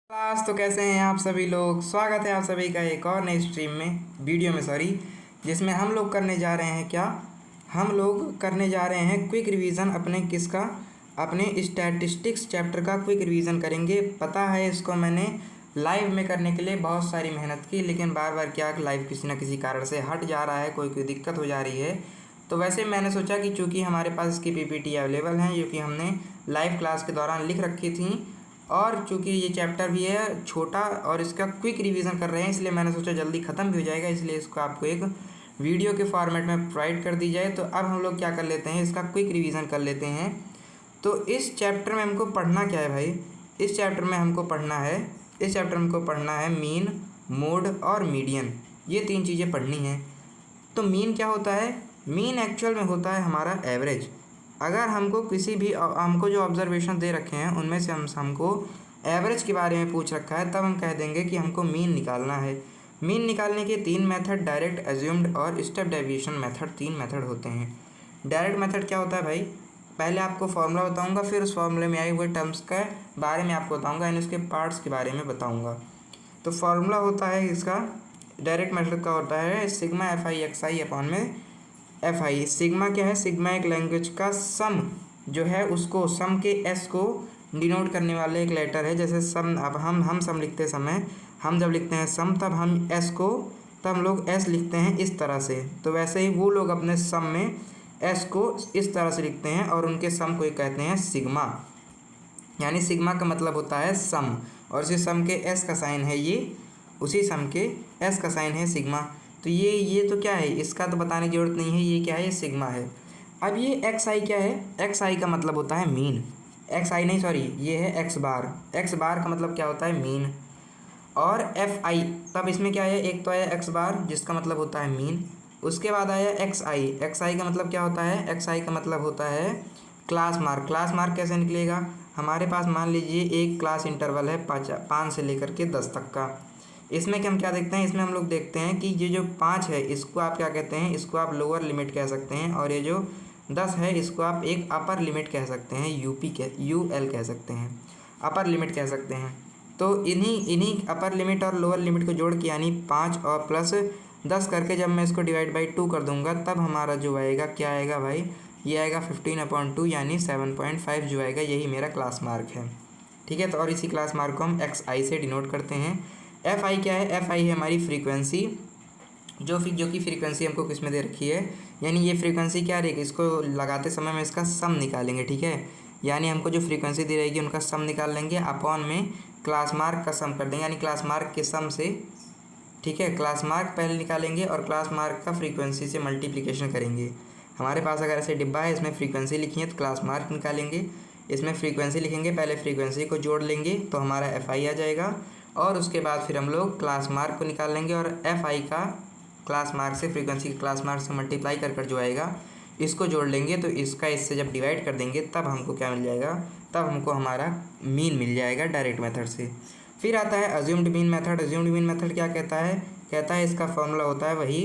Class तो कैसे हैं आप सभी लोग। स्वागत है आप सभी का एक और नई स्ट्रीम में वीडियो में जिसमें हम लोग करने जा रहे हैं हम लोग करने जा रहे हैं क्विक रिवीजन अपने स्टैटिस्टिक्स चैप्टर का क्विक रिवीजन करेंगे। पता है इसको मैंने लाइव में करने के लिए बहुत सारी मेहनत की, लेकिन बार बार क्या लाइव किसी न किसी कारण से हट जा रहा है, कोई दिक्कत हो जा रही है। तो वैसे मैंने सोचा कि चूँकि हमारे पास इसकी पीपीटी अवेलेबल हैं जो कि हमने लाइव क्लास के दौरान लिख रखी थी, और चूँकि ये चैप्टर भी है छोटा और इसका क्विक रिवीजन कर रहे हैं, इसलिए मैंने सोचा जल्दी ख़त्म भी हो जाएगा, इसलिए इसको आपको एक वीडियो के फॉर्मेट में प्रोवाइड कर दी जाए। तो अब हम लोग क्या कर लेते हैं, इसका क्विक रिवीजन कर लेते हैं। तो इस चैप्टर में हमको पढ़ना क्या है भाई, इस चैप्टर में हमको पढ़ना है मीन, मोड और मीडियन। ये तीन चीज़ें पढ़नी हैं। तो मीन क्या होता है? मीन एक्चुअल में होता है हमारा एवरेज। अगर हमको जो ऑब्जर्वेशन दे रखे हैं उनमें से हमको एवरेज के बारे में पूछ रखा है, तब हम कह देंगे कि हमको मीन निकालना है। मीन निकालने के तीन मेथड, डायरेक्ट, एज्यूम्ड और स्टेप डेविएशन मेथड, तीन मेथड होते हैं। डायरेक्ट मेथड क्या होता है भाई? पहले आपको फॉर्मूला बताऊंगा, फिर उस फॉर्मूले में आए हुए टर्म्स के बारे में आपको बताऊंगा, यानी उसके पार्ट्स के बारे में बताऊंगा। तो फॉर्मूला होता है इसका, डायरेक्ट मेथड का होता है sigma F I x I upon में एफ आई। सिग्मा क्या है? सिग्मा एक लैंग्वेज का सम जो है, उसको सम के एस को डिनोट करने वाले एक लेटर है। जैसे सम, अब हम सम लिखते समय, हम जब लिखते हैं सम तब हम लोग एस लिखते हैं इस तरह से। तो वैसे ही वो लोग अपने सम में एस को इस तरह से लिखते हैं और उनके सम को कहते हैं सिग्मा। यानी सिग्मा का मतलब होता है सम, और इसी सम के एस का साइन है ये, उसी सम के एस का साइन है सिग्मा। तो ये तो क्या है, इसका तो बताने की जरूरत नहीं है, ये क्या है, ये सिग्मा है। अब ये एक्स आई क्या है? एक्स आई का मतलब होता है मीन। एक्स आई नहीं, सॉरी, ये है एक्स बार। एक्स बार का मतलब क्या होता है? मीन। और एफ आई, तब इसमें क्या है, एक तो आया एक्स बार जिसका मतलब होता है मीन, उसके बाद आया एक्स आई। एक्स आई का मतलब क्या होता है? एक्स आई का मतलब होता है क्लास मार्क। क्लास मार्क कैसे निकलेगा? हमारे पास मान लीजिए एक क्लास इंटरवल है 5 से लेकर के 10 तक का। इसमें कि हम क्या देखते हैं, इसमें हम लोग देखते हैं कि ये जो 5 है इसको आप क्या कहते हैं, इसको आप लोअर लिमिट कह सकते हैं, और ये जो 10 है इसको आप एक अपर लिमिट कह सकते हैं, यूएल कह सकते हैं, अपर लिमिट कह सकते हैं। तो इन्हीं अपर लिमिट और लोअर लिमिट को जोड़ के, यानी 5 और प्लस 10 करके जब मैं इसको डिवाइड बाई 2 कर दूंगा, तब हमारा जो आएगा, क्या आएगा भाई, ये आएगा 15/2, यानी 7.5 जो आएगा, यही मेरा क्लास मार्क है। ठीक है, तो और इसी क्लास मार्क को हम एक्स आई से डिनोट करते हैं। एफ आई क्या है? एफ आई है हमारी फ्रीक्वेंसी, जो कि फ्रीक्वेंसी हमको किस में दे रखी है, यानी ये फ्रीक्वेंसी क्या रहेगी, इसको लगाते समय में इसका सम निकालेंगे। ठीक है, यानी हमको जो फ्रीक्वेंसी दी रहेगी उनका सम निकाल लेंगे, अपॉन में क्लास मार्क का सम कर देंगे, यानी क्लास मार्क के सम से। ठीक है, क्लास मार्क पहले निकालेंगे और क्लास मार्क का फ्रीक्वेंसी से मल्टीप्लिकेशन करेंगे। हमारे पास अगर ऐसे डिब्बा है, इसमें फ्रीक्वेंसी लिखी है तो क्लास मार्क निकालेंगे, इसमें फ्रीक्वेंसी लिखेंगे, पहले फ्रीक्वेंसी को जोड़ लेंगे तो हमारा एफ आई आ जाएगा, और उसके बाद फिर हम लोग क्लास मार्क को निकाल लेंगे, और एफ आई का क्लास मार्क से, फ्रीक्वेंसी के क्लास मार्क से मल्टीप्लाई कर जो आएगा इसको जोड़ लेंगे, तो इसका इससे जब डिवाइड कर देंगे तब हमको क्या मिल जाएगा, तब हमको हमारा मीन मिल जाएगा डायरेक्ट मेथड से। फिर आता है assumed mean method. Assumed mean method क्या कहता है इसका फॉर्मूला होता है वही,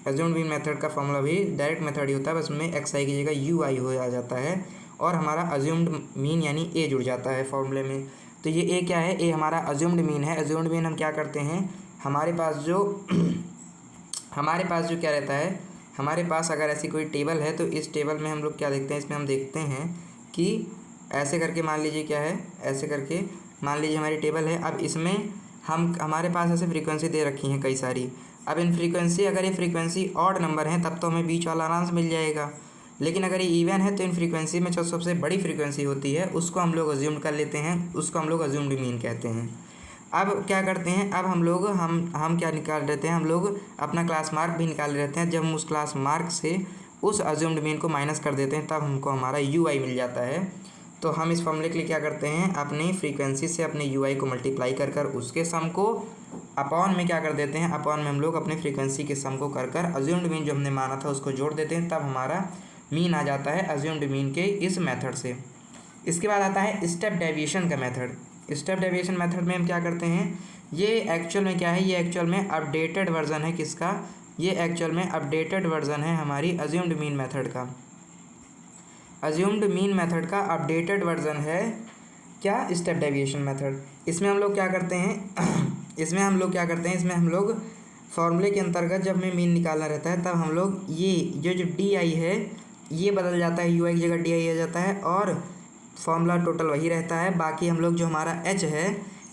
अज्यूम्ड मीन मेथड का फॉर्मूला भी डायरेक्ट मेथड ही होता है, बस उसमें एक्स आई की जगह यू आई हो आ जाता है, और हमारा अज्यूम्ड मीन यानी ए जुड़ जाता है फॉर्मूले में। तो ये ए क्या है? ए हमारा अज्यूम्ड मीन है। अज्यूम्ड मीन हम क्या करते हैं, हमारे पास जो क्या रहता है, हमारे पास अगर ऐसी कोई टेबल है तो इस टेबल में हम लोग क्या देखते हैं, इसमें हम देखते हैं कि ऐसे करके मान लीजिए क्या है, ऐसे करके मान लीजिए हमारी टेबल है। अब इसमें हमारे पास ऐसे फ्रीक्वेंसी दे रखी हैं कई सारी। अब इन फ्रीक्वेंसी, अगर ये फ्रीक्वेंसी ऑड नंबर है तब तो हमें बीच वाला आराम से मिल जाएगा, लेकिन अगर ये इवन है तो इन फ्रीक्वेंसी में जो सबसे बड़ी फ्रीक्वेंसी होती है उसको हम लोग अज्यूम कर लेते हैं, उसको हम लोग अज्यूम्ड मीन कहते हैं। अब क्या करते हैं, अब हम क्या निकाल लेते हैं, हम लोग अपना क्लास मार्क भी निकाल लेते हैं। जब हम उस क्लास मार्क से उस अज्यूम्ड मीन को माइनस कर देते हैं तब हमको हमारा यू आई मिल जाता है। तो हम इस फॉर्मूले के लिए क्या करते हैं, अपनी फ्रीक्वेंसी से अपने यू आई को मल्टीप्लाई कर उसके सम को अपॉन में क्या कर देते हैं, अपॉन में हम लोग अपने फ्रीक्वेंसी के सम को कर अज्यूम्ड मीन जो हमने माना था उसको जोड़ देते हैं, तब हमारा मीन आ जाता है अज्यूम्ड मीन के इस मेथड से। इसके बाद आता है स्टेप डेविएशन का मेथड। स्टेप डेविएशन मेथड में हम क्या करते हैं, ये एक्चुअल में क्या है, ये एक्चुअल में अपडेटेड वर्जन है किसका, ये एक्चुअल में अपडेटेड वर्जन है हमारी अज्यूम्ड मीन मेथड का। अज्यूम्ड मीन मेथड का अपडेटेड वर्जन है क्या, स्टेप डेविएशन मेथड। इसमें हम लोग क्या करते हैं इसमें हम लोग फॉर्मूले के अंतर्गत जब हमें मीन निकालना रहता है तब हम लोग ये जो डी आई है ये बदल जाता है, यू आई की जगह डी आई आ जाता है और फॉर्मूला टोटल वही रहता है। बाकी हम लोग जो हमारा एच है,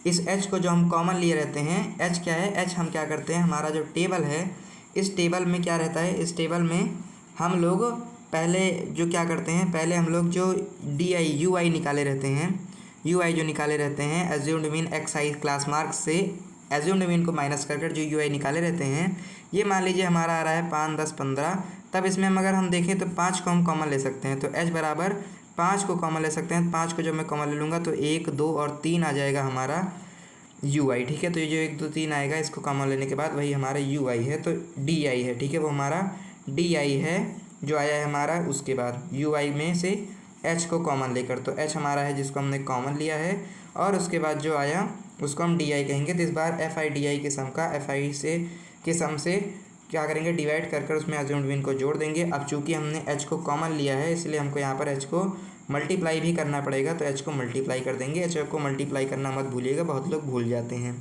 इस एच को जो हम कॉमन लिए रहते हैं, एच क्या है, एच हम क्या करते हैं, हमारा जो टेबल है इस टेबल में क्या रहता है, इस टेबल में हम लोग पहले जो क्या करते हैं, पहले हम लोग जो डी आई यू आई निकाले रहते हैं, यू आई जो निकाले रहते हैं एज्यूम्ड मीन एक्स आई क्लास मार्क्स से एज्यूम्ड मीन को माइनस कर जो यू आई निकाले रहते हैं, ये मान लीजिए हमारा आ रहा है 5, 10, 15। तब इसमें अगर हम देखें तो 5 को हम कॉमन ले सकते हैं, तो एच बराबर 5 को कॉमन ले सकते हैं। 5 को जब मैं कॉमन ले लूँगा तो 1, 2 और 3 आ जाएगा हमारा यू आई, ठीक है। तो ये जो 1, 2, 3 आएगा इसको कॉमन लेने के बाद वही हमारा यू आई है, तो डी आई है, ठीक है, वो हमारा डी आई है जो आया है हमारा। उसके बाद यू आई में से एच को कॉमन लेकर, तो एच हमारा है जिसको हमने कॉमन लिया है, और उसके बाद जो आया उसको हम डी आई कहेंगे। तो इस बार एफ आई डी आई के सम का एफ आई से के सम से क्या करेंगे, डिवाइड कर उसमें एज्यूम्ड मीन को जोड़ देंगे। अब चूंकि हमने एच को कॉमन लिया है इसलिए हमको यहाँ पर एच को मल्टीप्लाई भी करना पड़ेगा, तो एच को मल्टीप्लाई कर देंगे। एच को मल्टीप्लाई करना मत भूलिएगा, बहुत लोग भूल जाते हैं।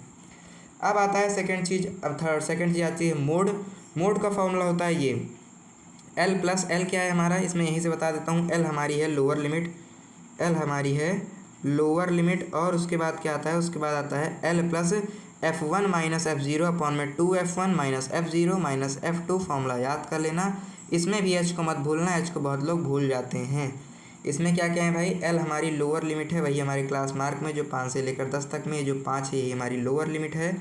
अब आता है सेकंड चीज़, अब सेकंड चीज़ आती है मोड। मोड का फॉर्मूला होता है ये एल प्लस एल क्या है हमारा, इसमें यहीं से बता देता हूँ। एल हमारी है लोअर लिमिट, एल हमारी है लोअर लिमिट, और उसके बाद क्या आता है, उसके बाद आता है L plus F1 minus F0 upon में 2F1 minus F0 minus F2। Formula याद कर लेना। इसमें भी एच को मत भूलना, एच को बहुत लोग भूल जाते हैं। इसमें क्या क्या है भाई, एल हमारी लोअर लिमिट है, वही हमारी क्लास मार्क में जो 5 से लेकर 10 तक में जो 5 है ये हमारी लोअर लिमिट है।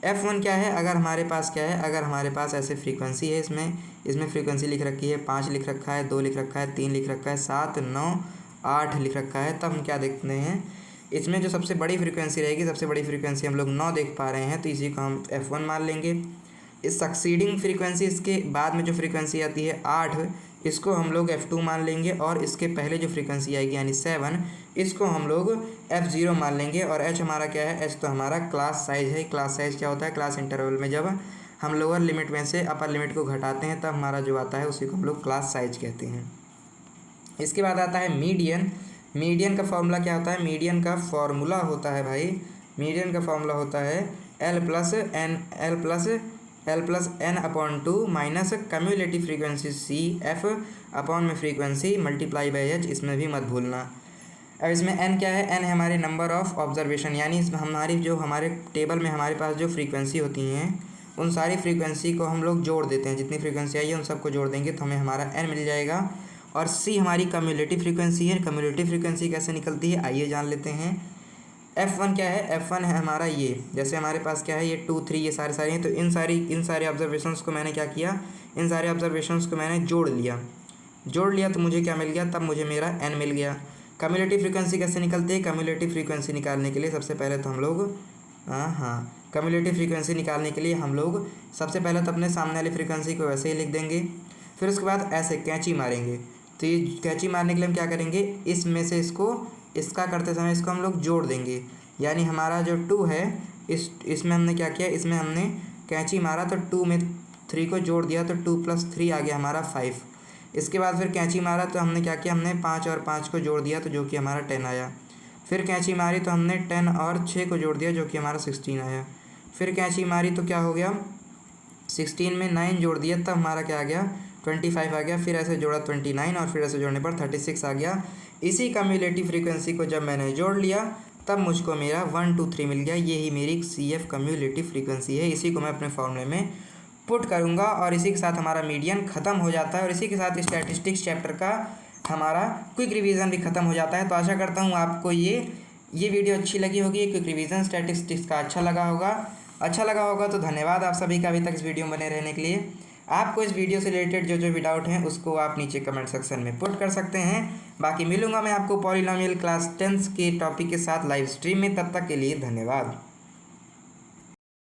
F1 क्या है, अगर हमारे पास क्या है, अगर हमारे पास ऐसे फ्रीक्वेंसी है, इसमें फ्रीक्वेंसी लिख रखी है 5 लिख रखा है, 2 लिख रखा है, 3 लिख रखा है, 7, 9, 8 लिख रखा है, तब हम क्या देखते हैं, इसमें जो सबसे बड़ी फ्रीक्वेंसी रहेगी, सबसे बड़ी फ्रीक्वेंसी हम लोग 9 देख पा रहे हैं, तो इसी को हम F1 मान लेंगे। इस सक्सीडिंग फ्रीक्वेंसी, इसके बाद में जो फ्रीक्वेंसी आती है 8, इसको हम लोग F2 मान लेंगे, और इसके पहले जो फ्रीक्वेंसी आएगी यानी 7, इसको हम लोग F0 मान लेंगे। और H हमारा क्या है, H तो हमारा क्लास साइज है। क्लास साइज क्या होता है, क्लास इंटरवल में जब हम लोअर लिमिट में से अपर लिमिट को घटाते हैं तब हमारा जो आता है उसी को हम लोग क्लास साइज कहते हैं। इसके बाद आता है मीडियन। मीडियन का फॉर्मूला क्या होता है, मीडियन का फॉर्मूला होता है भाई, मीडियन का फॉर्मूला होता है L plus N upon 2 minus cumulative frequency C F upon में फ्रीक्वेंसी मल्टीप्लाई बाई एच, इसमें भी मत भूलना। अब इसमें एन क्या है, एन है हमारे नंबर ऑफ ऑब्जर्वेशन, यानी हमारी जो हमारे टेबल में हमारे पास जो फ्रीक्वेंसी होती हैं उन सारी फ्रीक्वेंसी को हम लोग जोड़ देते हैं, जितनी फ्रीक्वेंसी आई है उन सबको जोड़ देंगे तो हमें हमारा एन मिल जाएगा। और सी हमारी कम्युलेटिव फ्रीक्वेंसी है। कम्युलेटिव फ्रीक्वेंसी कैसे निकलती है आइए जान लेते हैं। F1 क्या है, F1 है हमारा ये, जैसे हमारे पास क्या है ये 2, 3 ये सारे हैं, तो इन सारे ऑब्जर्वेशंस को मैंने क्या किया, इन सारे ऑब्जर्वेशंस को मैंने जोड़ लिया तो मुझे क्या मिल गया, तब मुझे मेरा n मिल गया। कम्युलेटिव फ्रीक्वेंसी कैसे निकलती है, कम्युलेटिव फ्रीक्वेंसी निकालने के लिए सबसे पहले तो हम लोग कम्युलेटिव फ्रीक्वेंसी निकालने के लिए हम लोग सबसे पहले तो अपने सामने वाली फ्रीक्वेंसी को वैसे ही लिख देंगे, फिर उसके बाद ऐसे कैंची मारेंगे। तो ये कैंची मारने के लिए हम क्या करेंगे, इसमें से इसका करते समय इसको हम लोग जोड़ देंगे, यानी हमारा जो 2 है इसमें हमने क्या किया, इसमें हमने कैंची मारा तो 2 में 3 को जोड़ दिया तो 2 + 3 आ गया हमारा 5। इसके बाद फिर कैंची मारा तो हमने क्या किया, हमने 5 और 5 को जोड़ दिया तो जो कि हमारा 10 आया। फिर कैंची मारी तो हमने 10 और 6 को जोड़ दिया जो कि हमारा 16 आया। फिर कैंची मारी तो क्या हो गया, 16 में 9 जोड़ दिया तब हमारा क्या आ गया, 25 आ गया। फिर ऐसे जोड़ा 29 और फिर ऐसे जोड़ने पर 36 आ गया। इसी कम्युलेटिव फ्रीक्वेंसी को जब मैंने जोड़ लिया तब मुझको मेरा 1, 2, 3 मिल गया। यही मेरी CF कम्युलेटिव फ्रीक्वेंसी है। इसी को मैं अपने फॉर्मूले में पुट करूँगा और इसी के साथ हमारा मीडियन ख़त्म हो जाता है और इसी के साथ स्टैटिस्टिक्स चैप्टर का हमारा क्विक रिवीजन भी ख़त्म हो जाता है। तो आशा करता हूँ आपको ये वीडियो अच्छी लगी होगी। क्विक रिवीजन स्टैटिस्टिक्स का अच्छा लगा होगा तो धन्यवाद आप सभी का अभी तक इस वीडियो में बने रहने के लिए। आपको इस वीडियो से रिलेटेड जो भी डाउट हैं उसको आप नीचे कमेंट सेक्शन में पुट कर सकते हैं। बाकी मिलूंगा मैं आपको पॉलिनोमियल क्लास 10 के टॉपिक के साथ लाइव स्ट्रीम में। तब तक के लिए धन्यवाद।